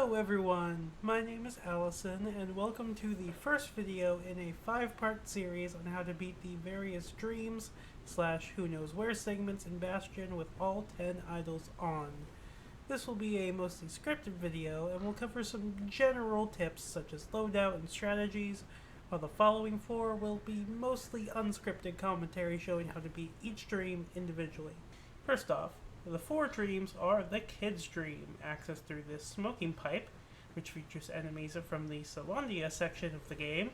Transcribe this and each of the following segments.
Hello everyone, my name is Allison and welcome to the first video in a 5-part series on how to beat the various dreams / who knows where segments in Bastion with all 10 idols on. This will be a mostly scripted video and will cover some general tips such as loadout and strategies, while the following 4 will be mostly unscripted commentary showing how to beat each dream individually. First off, the 4 dreams are the Kid's Dream, accessed through this smoking pipe, which features enemies from the Salandia section of the game.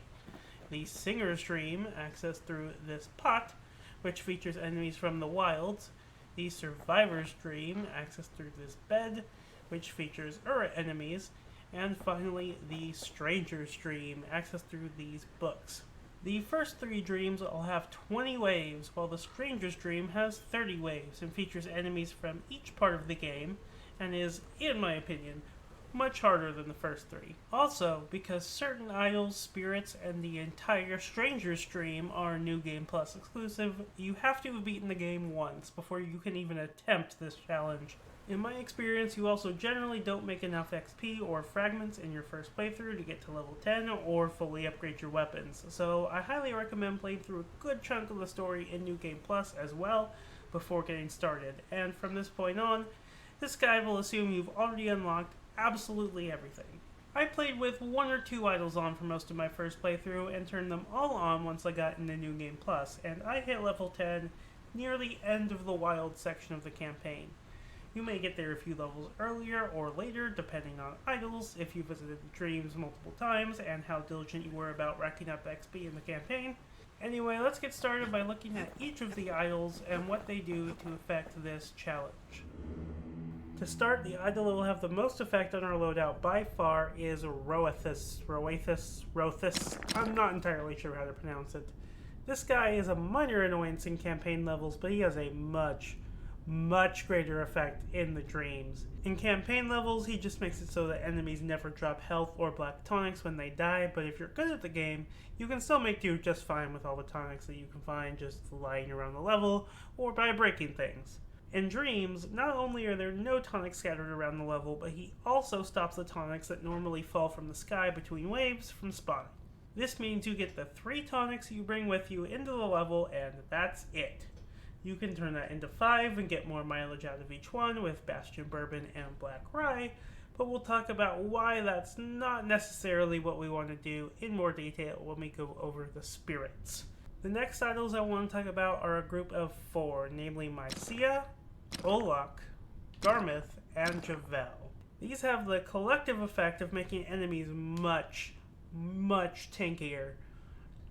The Singer's Dream, accessed through this pot, which features enemies from the wilds. The Survivor's Dream, accessed through this bed, which features enemies. And finally, the Stranger's Dream, accessed through these books. The first 3 dreams all have 20 waves, while the Stranger's Dream has 30 waves and features enemies from each part of the game, and is, in my opinion, much harder than the first 3. Also, because certain idols, spirits, and the entire Stranger's Dream are New Game Plus exclusive, you have to have beaten the game once before you can even attempt this challenge. In my experience, you also generally don't make enough XP or fragments in your first playthrough to get to level 10 or fully upgrade your weapons, so I highly recommend playing through a good chunk of the story in New Game Plus as well before getting started, and from this point on, this guide will assume you've already unlocked absolutely everything. I played with 1 or 2 idols on for most of my first playthrough and turned them all on once I got into New Game Plus, and I hit level 10 near the end of the wild section of the campaign. You may get there a few levels earlier or later, depending on idols, if you visited the dreams multiple times, and how diligent you were about racking up XP in the campaign. Anyway, let's get started by looking at each of the idols and what they do to affect this challenge. To start, the idol that will have the most effect on our loadout by far is Roethus. I'm not entirely sure how to pronounce it. This guy is a minor annoyance in campaign levels, but he has a much greater effect in the dreams. In campaign levels, he just makes it so that enemies never drop health or black tonics when they die, but if you're good at the game, you can still make do just fine with all the tonics that you can find just lying around the level, or by breaking things. In dreams, not only are there no tonics scattered around the level, but he also stops the tonics that normally fall from the sky between waves from spawning. This means you get the 3 tonics you bring with you into the level, and that's it. You can turn that into 5 and get more mileage out of each one with Bastion Bourbon and Black Rye, but we'll talk about why that's not necessarily what we want to do in more detail when we go over the spirits. The next idols I want to talk about are a group of 4, namely Mycia, Olak, Garmith, and Javel. These have the collective effect of making enemies much tankier.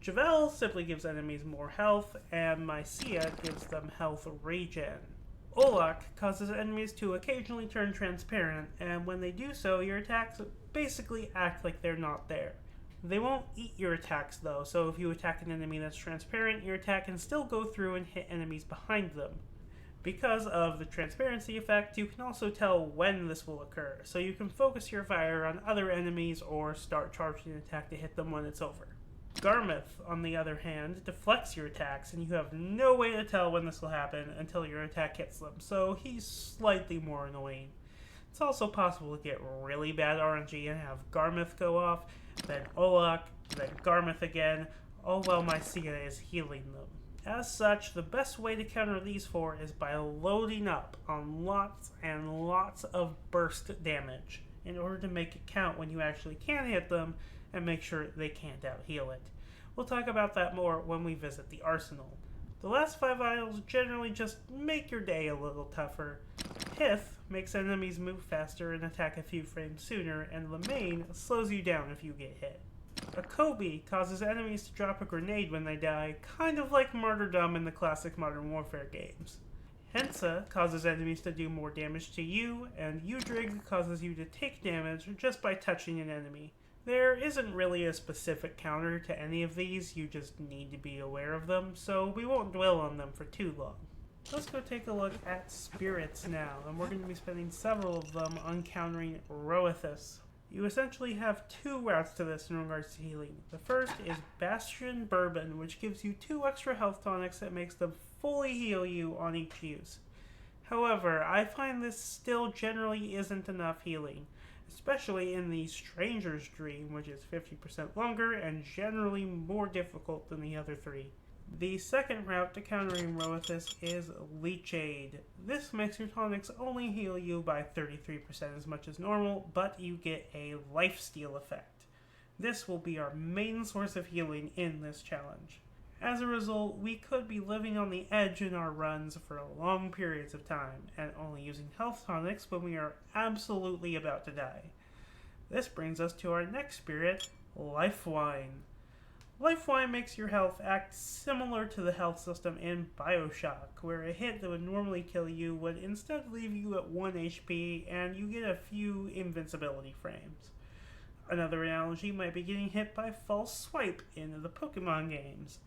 Javel simply gives enemies more health, and Mycia gives them health regen. Olak causes enemies to occasionally turn transparent, and when they do so, your attacks basically act like they're not there. They won't eat your attacks though, so if you attack an enemy that's transparent, your attack can still go through and hit enemies behind them. Because of the transparency effect, you can also tell when this will occur, so you can focus your fire on other enemies or start charging an attack to hit them when it's over. Garmith, on the other hand, deflects your attacks, and you have no way to tell when this will happen until your attack hits them, so he's slightly more annoying. It's also possible to get really bad RNG and have Garmith go off, then Olak, then Garmith again, all while Mycia is healing them. As such, the best way to counter these 4 is by loading up on lots and lots of burst damage in order to make it count when you actually can hit them and make sure they can't out-heal it. We'll talk about that more when we visit the arsenal. The last 5 idols generally just make your day a little tougher. Pith makes enemies move faster and attack a few frames sooner, and Lemaine slows you down if you get hit. Akobe causes enemies to drop a grenade when they die, kind of like Martyrdom in the classic Modern Warfare games. Hensa causes enemies to do more damage to you, and Udrig causes you to take damage just by touching an enemy. There isn't really a specific counter to any of these, you just need to be aware of them, so we won't dwell on them for too long. Let's go take a look at spirits now, and we're going to be spending several of them on countering Roethus. You essentially have 2 routes to this in regards to healing. The first is Bastion Bourbon, which gives you 2 extra health tonics that makes them fully heal you on each use. However, I find this still generally isn't enough healing. especially in the Stranger's Dream, which is 50% longer and generally more difficult than the other three. The second route to countering Roethus is Leech Aid. This makes your tonics only heal you by 33% as much as normal, but you get a lifesteal effect. This will be our main source of healing in this challenge. As a result, we could be living on the edge in our runs for long periods of time, and only using health tonics when we are absolutely about to die. This brings us to our next spirit, Life Wine. Life Wine makes your health act similar to the health system in Bioshock, where a hit that would normally kill you would instead leave you at 1 HP and you get a few invincibility frames. Another analogy might be getting hit by False Swipe in the Pokemon games.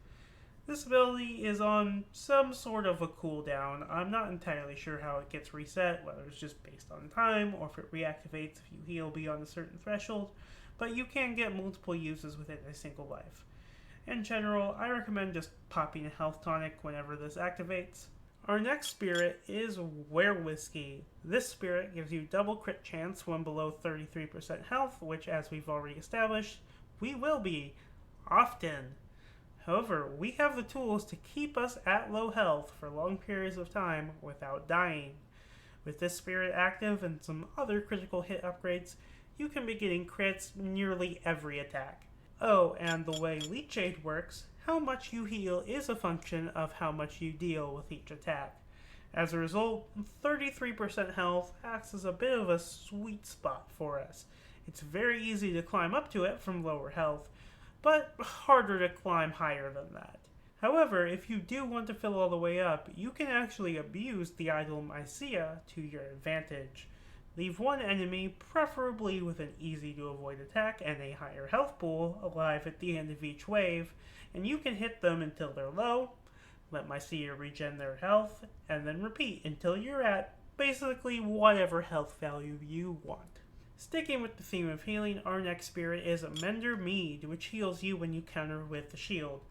This ability is on some sort of a cooldown. I'm not entirely sure how it gets reset, whether it's just based on time or if it reactivates if you heal beyond a certain threshold, but you can get multiple uses within a single life. In general, I recommend just popping a health tonic whenever this activates. Our next spirit is Werewhiskey. This spirit gives you double crit chance when below 33% health, which, as we've already established, we will be often. However, we have the tools to keep us at low health for long periods of time without dying. With this spirit active and some other critical hit upgrades, you can be getting crits nearly every attack. Oh, and the way Leech Aid works, how much you heal is a function of how much you deal with each attack. As a result, 33% health acts as a bit of a sweet spot for us. It's very easy to climb up to it from lower health, but harder to climb higher than that. However, if you do want to fill all the way up, you can actually abuse the idol Mycia to your advantage. Leave one enemy, preferably with an easy-to-avoid attack and a higher health pool, alive at the end of each wave, and you can hit them until they're low, let Mycia regen their health, and then repeat until you're at basically whatever health value you want. Sticking with the theme of healing, our next spirit is Mender Mead, which heals you when you counter with the shield.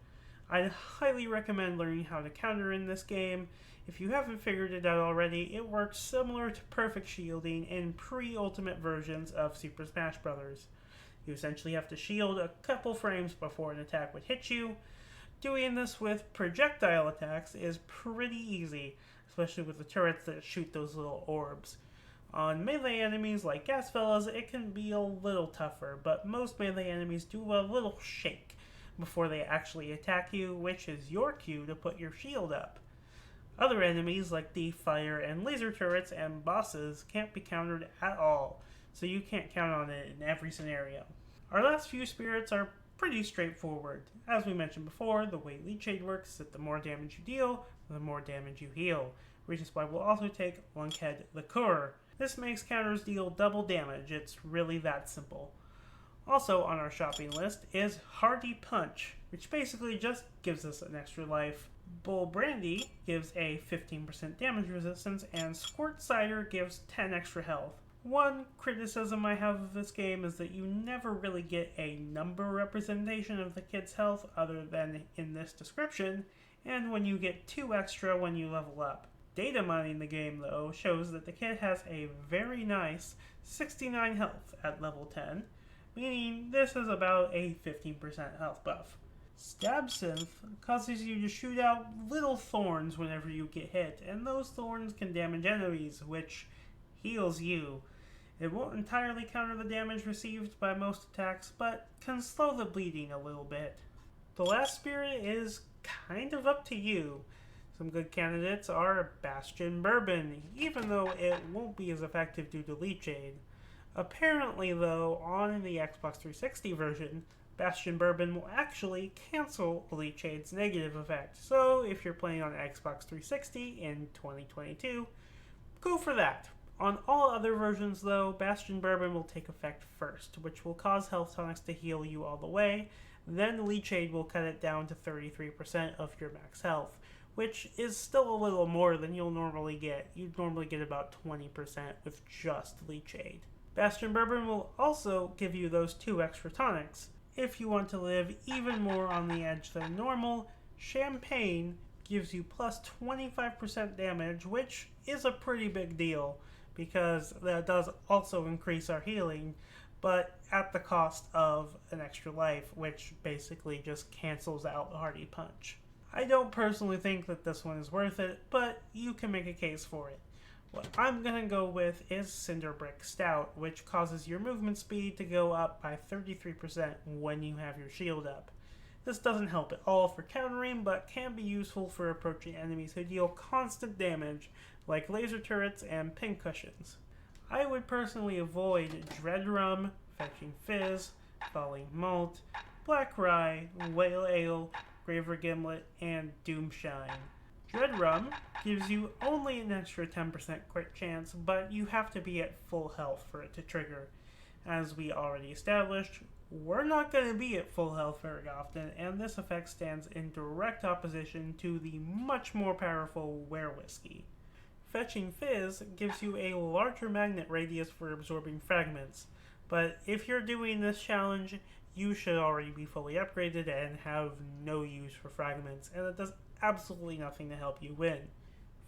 I'd highly recommend learning how to counter in this game. If you haven't figured it out already, it works similar to perfect shielding in pre-ultimate versions of Super Smash Bros. You essentially have to shield a couple frames before an attack would hit you. Doing this with projectile attacks is pretty easy, especially with the turrets that shoot those little orbs. On melee enemies like Gasfellas, it can be a little tougher, but most melee enemies do a little shake before they actually attack you, which is your cue to put your shield up. Other enemies like the fire and laser turrets and bosses can't be countered at all, so you can't count on it in every scenario. Our last few spirits are pretty straightforward. As we mentioned before, the way Leech Aid works is that the more damage you deal, the more damage you heal, which is why we'll also take Lunkhead Liqueur. This makes counters deal double damage. It's really that simple. Also on our shopping list is Hardy Punch, which basically just gives us an extra life. Bull Brandy gives a 15% damage resistance, and Squirt Cider gives 10 extra health. One criticism I have of this game is that you never really get a number representation of the kid's health other than in this description, and when you get 2 extra when you level up. Data mining the game, though, shows that the kid has a very nice 69 health at level 10, meaning this is about a 15% health buff. Stab Synth causes you to shoot out little thorns whenever you get hit, and those thorns can damage enemies, which heals you. It won't entirely counter the damage received by most attacks, but can slow the bleeding a little bit. The last spirit is kind of up to you. Some good candidates are Bastion Bourbon, even though it won't be as effective due to Leech Aid. Apparently, though, on the Xbox 360 version, Bastion Bourbon will actually cancel Leech Aid's negative effect. So, if you're playing on Xbox 360 in 2022, go for that. On all other versions, though, Bastion Bourbon will take effect first, which will cause health tonics to heal you all the way. Then Leech Aid will cut it down to 33% of your max health, which is still a little more than you'll normally get. You'd normally get about 20% with just Leech Aid. Bastion Bourbon will also give you those 2 extra tonics. If you want to live even more on the edge than normal, Champagne gives you plus 25% damage, which is a pretty big deal, because that does also increase our healing, but at the cost of an extra life, which basically just cancels out Hardy Punch. I don't personally think that this one is worth it, but you can make a case for it. What I'm going to go with is Cinder Brick Stout, which causes your movement speed to go up by 33% when you have your shield up. This doesn't help at all for countering, but can be useful for approaching enemies who deal constant damage, like laser turrets and pincushions. I would personally avoid Dread Rum, Fetching Fizz, Falling Malt, Black Rye, Whale Ale, Graver Gimlet, and Doomshine. Dread Rum gives you only an extra 10% crit chance, but you have to be at full health for it to trigger. As we already established, we're not going to be at full health very often, and this effect stands in direct opposition to the much more powerful Were Whiskey. Fetching Fizz gives you a larger magnet radius for absorbing fragments, but if you're doing this challenge, you should already be fully upgraded and have no use for fragments, and it does absolutely nothing to help you win.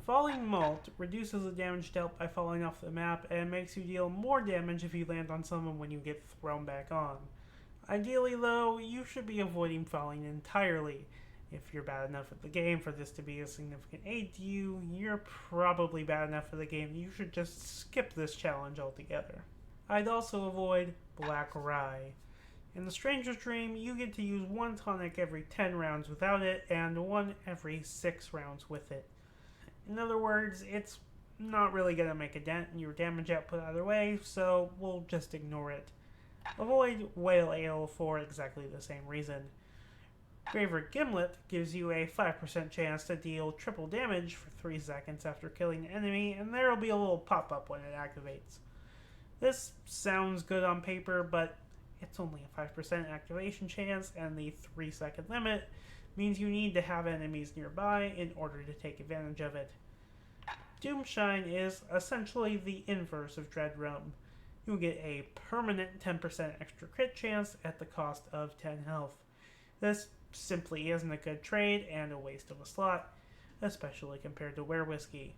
Falling Malt reduces the damage dealt by falling off the map and makes you deal more damage if you land on someone when you get thrown back on. Ideally though, you should be avoiding falling entirely. If you're bad enough at the game for this to be a significant aid to you, you're probably bad enough at the game that you should just skip this challenge altogether. I'd also avoid Black Rye. In the Stranger's Dream, you get to use one tonic every 10 rounds without it, and one every 6 rounds with it. In other words, it's not really going to make a dent in your damage output either way, so we'll just ignore it. Avoid Whale Ale for exactly the same reason. Graver Gimlet gives you a 5% chance to deal triple damage for 3 seconds after killing an enemy, and there will be a little pop-up when it activates. This sounds good on paper, but it's only a 5% activation chance, and the 3-second limit means you need to have enemies nearby in order to take advantage of it. Doomshine is essentially the inverse of Dread Rum. You'll get a permanent 10% extra crit chance at the cost of 10 health. This simply isn't a good trade and a waste of a slot, especially compared to Were Whiskey.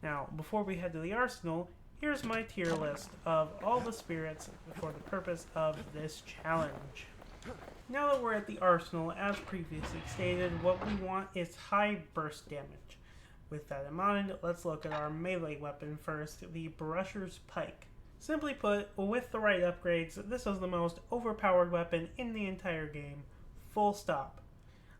Now, before we head to the arsenal, here's my tier list of all the spirits for the purpose of this challenge. Now that we're at the arsenal, as previously stated, what we want is high burst damage. With that in mind, let's look at our melee weapon first, the Brusher's Pike. Simply put, with the right upgrades, this is the most overpowered weapon in the entire game. Full stop.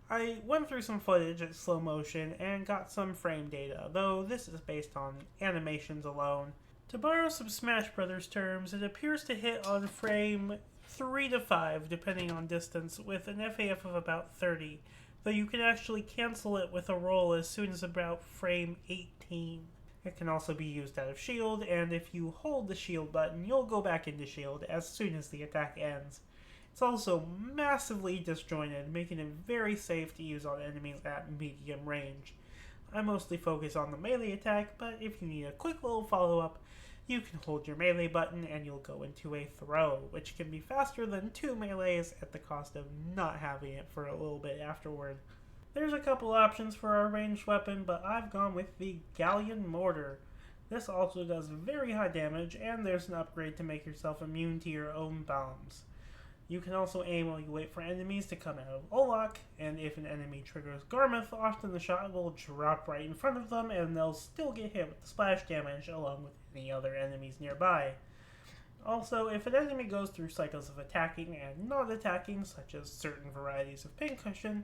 I went through some footage at slow motion and got some frame data, though this is based on animations alone. To borrow some Smash Brothers terms, it appears to hit on frame 3 to 5 depending on distance, with an FAF of about 30, though you can actually cancel it with a roll as soon as about frame 18. It can also be used out of shield, and if you hold the shield button, you'll go back into shield as soon as the attack ends. It's also massively disjointed, making it very safe to use on enemies at medium range. I mostly focus on the melee attack, but if you need a quick little follow-up, you can hold your melee button and you'll go into a throw, which can be faster than 2 melees at the cost of not having it for a little bit afterward. There's a couple options for our ranged weapon, but I've gone with the Galleon Mortar. This also does very high damage, and there's an upgrade to make yourself immune to your own bombs. You can also aim while you wait for enemies to come out of Olak, and if an enemy triggers Garmoth, often the shot will drop right in front of them and they'll still get hit with the splash damage along with any other enemies nearby. Also, if an enemy goes through cycles of attacking and not attacking, such as certain varieties of pincushion,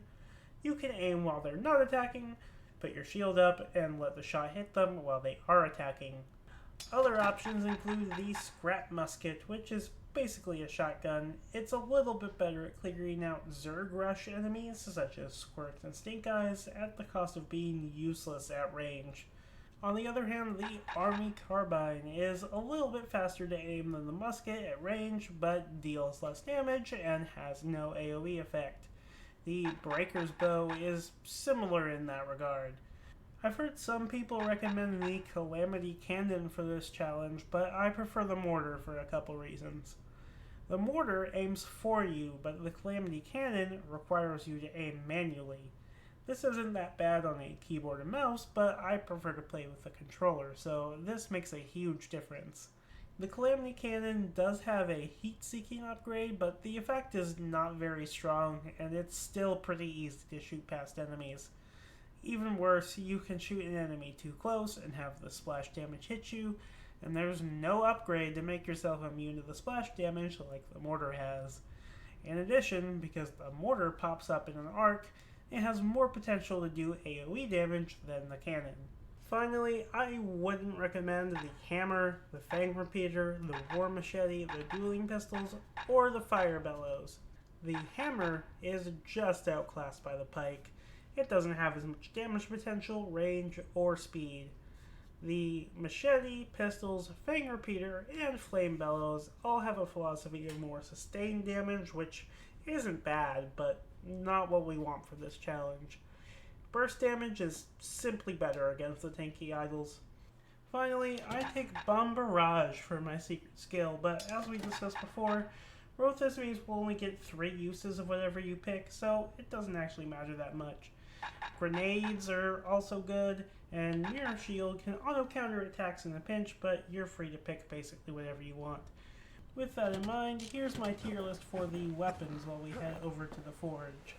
you can aim while they're not attacking, put your shield up, and let the shot hit them while they are attacking. Other options include the Scrap Musket, which is basically a shotgun. It's a little bit better at clearing out Zerg Rush enemies, such as Squirts and Stink Eyes, at the cost of being useless at range. On the other hand, the Army Carbine is a little bit faster to aim than the musket at range, but deals less damage and has no AoE effect. The Breaker's Bow is similar in that regard. I've heard some people recommend the Calamity Cannon for this challenge, but I prefer the Mortar for a couple reasons. The Mortar aims for you, but the Calamity Cannon requires you to aim manually. This isn't that bad on a keyboard and mouse, but I prefer to play with a controller, so this makes a huge difference. The Calamity Cannon does have a heat-seeking upgrade, but the effect is not very strong, and it's still pretty easy to shoot past enemies. Even worse, you can shoot an enemy too close and have the splash damage hit you, and there's no upgrade to make yourself immune to the splash damage like the mortar has. In addition, because the mortar pops up in an arc, it has more potential to do AoE damage than the cannon. Finally, I wouldn't recommend the hammer, the fang repeater, the war machete, the dueling pistols, or the fire bellows. The hammer is just outclassed by the pike. It doesn't have as much damage potential, range, or speed. The machete, pistols, fang repeater, and flame bellows all have a philosophy of more sustained damage, which isn't bad, but not what we want for this challenge. Burst damage is simply better against the tanky idols. Finally, I take Bomb Barrage for my secret skill, but as we discussed before, both enemies will only get 3 uses of whatever you pick, so it doesn't actually matter that much. Grenades are also good, and Mirror Shield can auto-counter attacks in a pinch, but you're free to pick basically whatever you want. With that in mind, here's my tier list for the weapons while we head over to the Forge.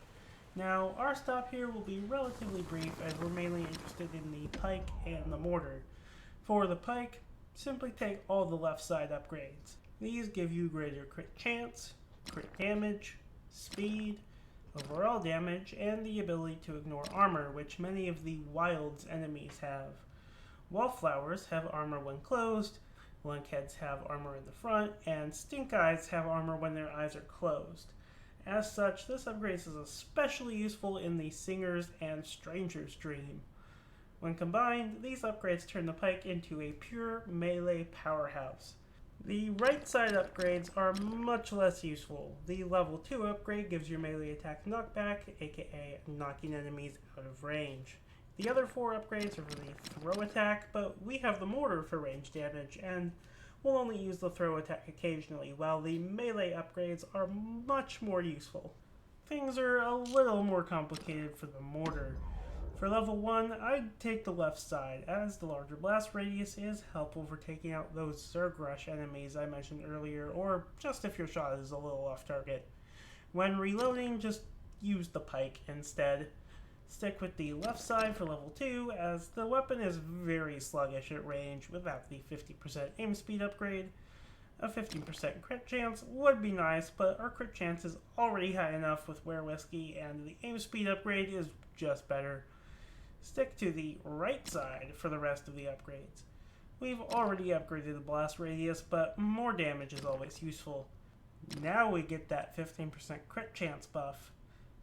Now, our stop here will be relatively brief as we're mainly interested in the pike and the mortar. For the pike, simply take all the left side upgrades. These give you greater crit chance, crit damage, speed, overall damage, and the ability to ignore armor, which many of the Wild's enemies have. Wallflowers have armor when closed, Lunkheads have armor in the front, and Stink Eyes have armor when their eyes are closed. As such, this upgrade is especially useful in the Singer's and Stranger's Dream. When combined, these upgrades turn the pike into a pure melee powerhouse. The right side upgrades are much less useful. The level 2 upgrade gives your melee attack knockback, aka knocking enemies out of range. The other 4 upgrades are for the throw attack, but we have the mortar for range damage, and we'll only use the throw attack occasionally, while the melee upgrades are much more useful. Things are a little more complicated for the mortar. For level 1, I'd take the left side, as the larger blast radius is helpful for taking out those Zerg Rush enemies I mentioned earlier, or just if your shot is a little off target. When reloading, just use the pike instead. Stick with the left side for level 2, as the weapon is very sluggish at range without the 50% aim speed upgrade. A 15% crit chance would be nice, but our crit chance is already high enough with Were Whiskey, and the aim speed upgrade is just better. Stick to the right side for the rest of the upgrades. We've already upgraded the blast radius, but more damage is always useful. Now we get that 15% crit chance buff.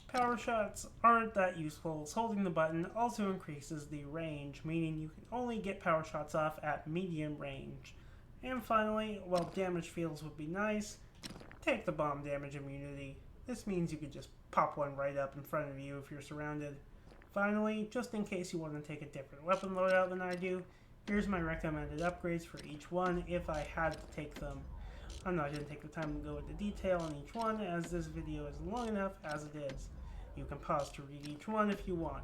Power shots aren't that useful, as holding the button also increases the range, meaning you can only get power shots off at medium range. And finally, while damage fields would be nice, take the bomb damage immunity. This means you could just pop one right up in front of you if you're surrounded. Finally, just in case you want to take a different weapon loadout than I do, here's my recommended upgrades for each one if I had to take them. I'm not going to take the time to go into detail on each one, as this video is long enough as it is. You can pause to read each one if you want.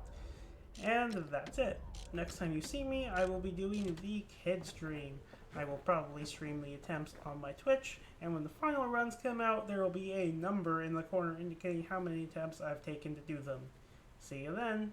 And that's it. Next time you see me, I will be doing the kids stream. I will probably stream the attempts on my Twitch, and when the final runs come out, there will be a number in the corner indicating how many attempts I've taken to do them. See you then.